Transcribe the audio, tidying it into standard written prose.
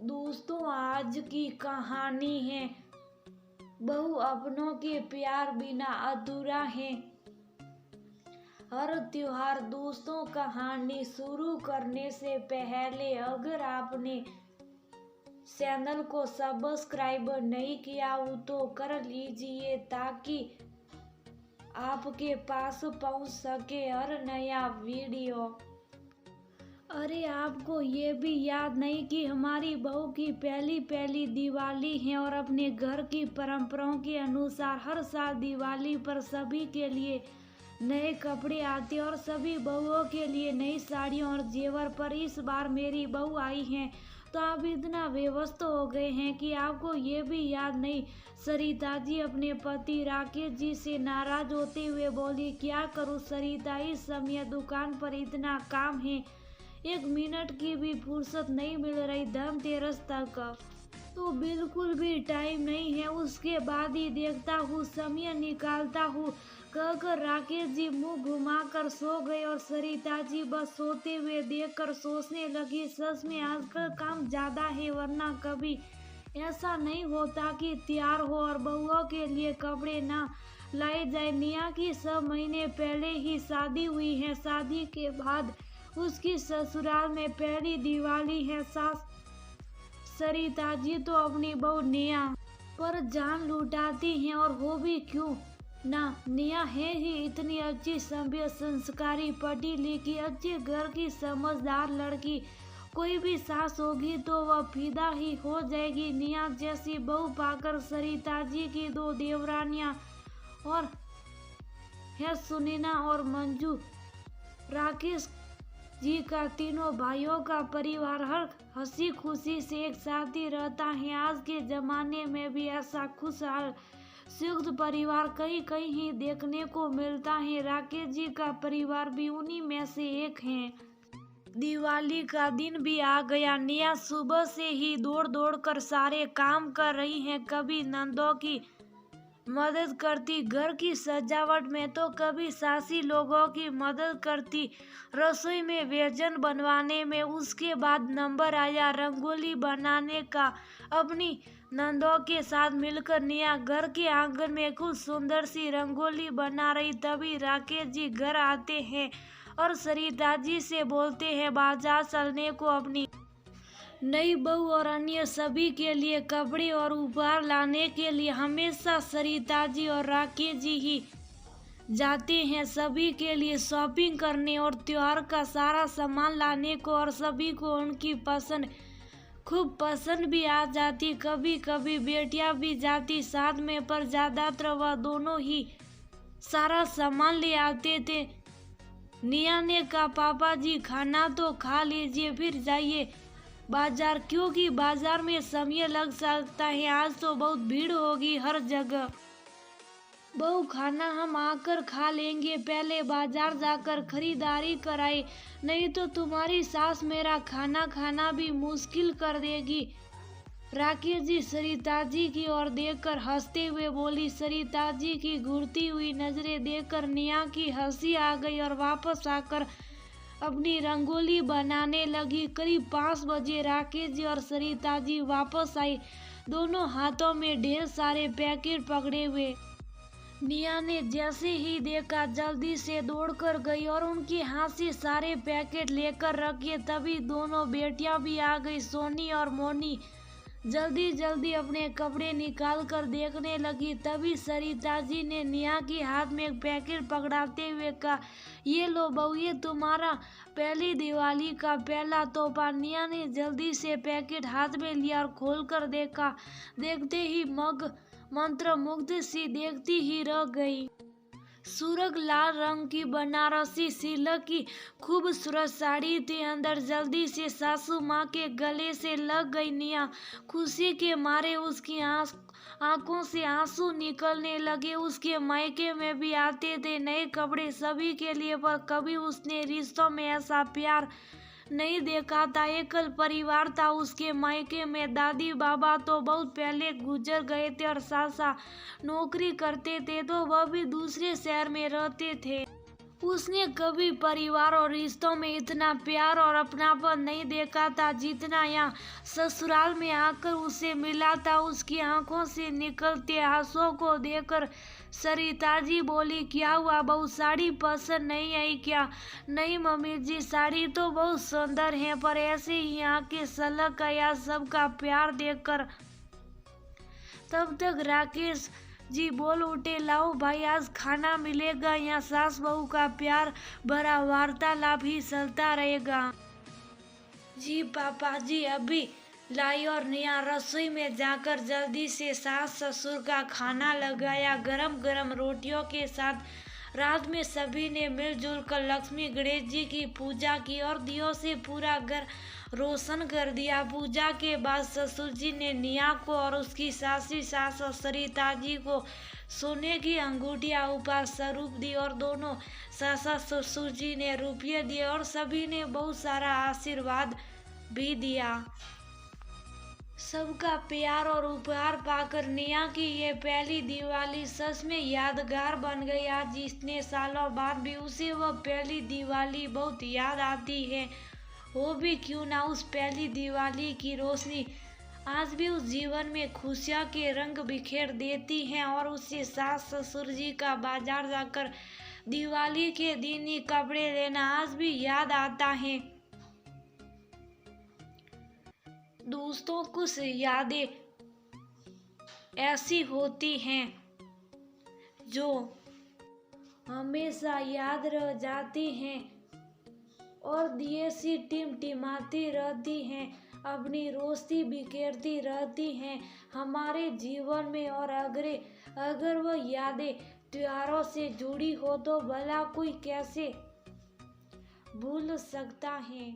दोस्तों, आज की कहानी है बहू अपनों के प्यार बिना अधूरा है। हर त्योहार दोस्तों, कहानी शुरू करने से पहले अगर आपने चैनल को सब्सक्राइब नहीं किया हो तो कर लीजिए ताकि आपके पास पहुंच सके हर नया वीडियो। अरे, आपको ये भी याद नहीं कि हमारी बहू की पहली दिवाली है और अपने घर की परंपराओं के अनुसार हर साल दिवाली पर सभी के लिए नए कपड़े आते हैं और सभी बहुओं के लिए नई साड़ियों और जेवर। पर इस बार मेरी बहू आई हैं तो आप इतना व्यस्त हो गए हैं कि आपको ये भी याद नहीं। सरिता जी अपने पति राकेश जी से नाराज होते हुए बोली, क्या करूं सरिता, इस समय दुकान पर इतना काम है, एक मिनट की भी फुर्सत नहीं मिल रही। धनतेरस तक तो बिल्कुल भी टाइम नहीं है, उसके बाद ही देखता हूँ, समय निकालता हूँ, कहकर राकेश जी मुंह घुमाकर सो गए और सरिता जी बस सोते हुए देखकर सोचने लगी, सच में आजकल काम ज्यादा है, वरना कभी ऐसा नहीं होता कि तैयार हो और बहुओं के लिए कपड़े ना लाए जाए। निया की 6 महीने पहले ही शादी हुई है, शादी के बाद उसकी ससुराल में पहली दिवाली है। सास सरिता जी तो अपनी बहू निया पर जान लुटाती हैं और हो भी क्यों ना, निया है ही इतनी अच्छी, सभ्य, संस्कारी, पढ़ी लिखी, अच्छे घर की समझदार लड़की। कोई भी सास होगी तो वह फिदा ही हो जाएगी। निया जैसी बहू पाकर सरिता जी की 2 देवरानियां और है सुनीना और मंजू, राकेश जी का तीनों भाइयों का परिवार हर हंसी खुशी से एक साथ ही रहता है। आज के जमाने में भी ऐसा खुशहाल संयुक्त परिवार कहीं कहीं ही देखने को मिलता है। राकेश जी का परिवार भी उन्हीं में से एक है। दिवाली का दिन भी आ गया। निया सुबह से ही दौड़ दौड़ कर सारे काम कर रही है, कभी नंदों की मदद करती घर की सजावट में तो कभी सासी लोगों की मदद करती रसोई में व्यंजन बनवाने में। उसके बाद नंबर आया रंगोली बनाने का। अपनी नंदों के साथ मिलकर निया घर के आंगन में कुछ सुंदर सी रंगोली बना रही। तभी राकेश जी घर आते हैं और सरिता जी से बोलते हैं, बाजार चलने को अपनी नई बहू और अन्य सभी के लिए कपड़े और उपहार लाने के लिए हमेशा सरिता जी और राकेश जी ही जाते हैं, सभी के लिए शॉपिंग करने और त्योहार का सारा सामान लाने को। और सभी को उनकी पसंद खूब पसंद भी आ जाती। कभी कभी बेटियां भी जाती साथ में, पर ज्यादातर वह दोनों ही सारा सामान ले आते थे। निया ने कहा, पापा जी खाना तो खा लीजिए फिर जाइए बाजार, क्योंकि बाजार में समय लग सकता है, आज तो बहुत भीड़ होगी हर जगह। बहू खाना हम आकर खा लेंगे, पहले बाजार जाकर खरीदारी कराए, नहीं तो तुम्हारी सास मेरा खाना खाना भी मुश्किल कर देगी। राकेश जी सरिता जी की ओर देखकर हंसते हुए बोली। सरिता जी की घूरती हुई नजरें देखकर निया की हंसी आ गई और वापस आकर अपनी रंगोली बनाने लगी। करीब 5 बजे राकेश जी और सरिता जी वापस आई, दोनों हाथों में ढेर सारे पैकेट पकड़े हुए। निया ने जैसे ही देखा जल्दी से दौड़कर गई और उनके हाथ से सारे पैकेट लेकर रखे। तभी दोनों बेटियां भी आ गई। सोनी और मोनी जल्दी जल्दी अपने कपड़े निकाल कर देखने लगी। तभी सरिता जी ने निया के हाथ में एक पैकेट पकड़ाते हुए कहा, ये लो बहू, ये तुम्हारा पहली दिवाली का पहला तोहफा। निया ने जल्दी से पैकेट हाथ में लिया और खोलकर देखा। देखते ही मंत्र मुग्ध सी देखती ही रह गई। सुर्ख लाल रंग की बनारसी सिल्क की खूबसूरत साड़ी थी। अंदर जल्दी से सासू माँ के गले से लग गई। निया खुशी के मारे उसकी आंखों से आंसू निकलने लगे। उसके मायके में भी आते थे नए कपड़े सभी के लिए, पर कभी उसने रिश्तों में ऐसा प्यार नहीं देखा था। एकल परिवार था उसके मायके में। दादी बाबा तो बहुत पहले गुजर गए थे और सासा नौकरी करते थे तो वह भी दूसरे शहर में रहते थे। उसने कभी परिवार और रिश्तों में इतना प्यार और अपनापन नहीं देखा था जितना यहाँ ससुराल में आकर उसे मिला था। उसकी आंखों से निकलते आंसुओं को देखकर सरिता जी बोली, क्या हुआ बहू, साड़ी पसंद नहीं आई क्या? नहीं मम्मी जी, साड़ी तो बहुत सुंदर है, पर ऐसे ही यहाँ के सलग का या सबका प्यार देखकर। तब तक राकेश जी बोल उठे, लाओ भाई आज खाना मिलेगा, यहाँ सास बहू का प्यार भरा वार्तालाप ही चलता रहेगा। जी पापा जी अभी लाई और निया रसोई में जाकर जल्दी से सास ससुर का खाना लगाया। गरम गरम रोटियों के साथ रात में सभी ने मिलजुल कर लक्ष्मी गणेश जी की पूजा की और दियों से पूरा घर रोशन कर दिया। पूजा के बाद ससुर जी ने निया को और उसकी सासी सास और सरिता जी को सोने की अंगूठियां उपहार स्वरूप दी और दोनों सासा ससुर जी ने रुपये दिए और सभी ने बहुत सारा आशीर्वाद भी दिया। सबका प्यार और उपहार पाकर निया की ये पहली दिवाली सच में यादगार बन गई। आज इतने सालों बाद भी उसे वह पहली दिवाली बहुत याद आती है। वो भी क्यों ना उस पहली दिवाली की रोशनी आज भी उस जीवन में खुशियाँ के रंग बिखेर देती हैं और उसे सास ससुर जी का बाजार जाकर दिवाली के दिन ही कपड़े लेना आज भी याद आता है। दोस्तों कुछ यादें ऐसी होती हैं जो हमेशा याद रह जाती हैं और दिए सी टिमटिमाती रहती हैं, अपनी रोशनी बिखेरती रहती हैं हमारे जीवन में। और अगर वह यादें त्योहारों से जुड़ी हो तो भला कोई कैसे भूल सकता है।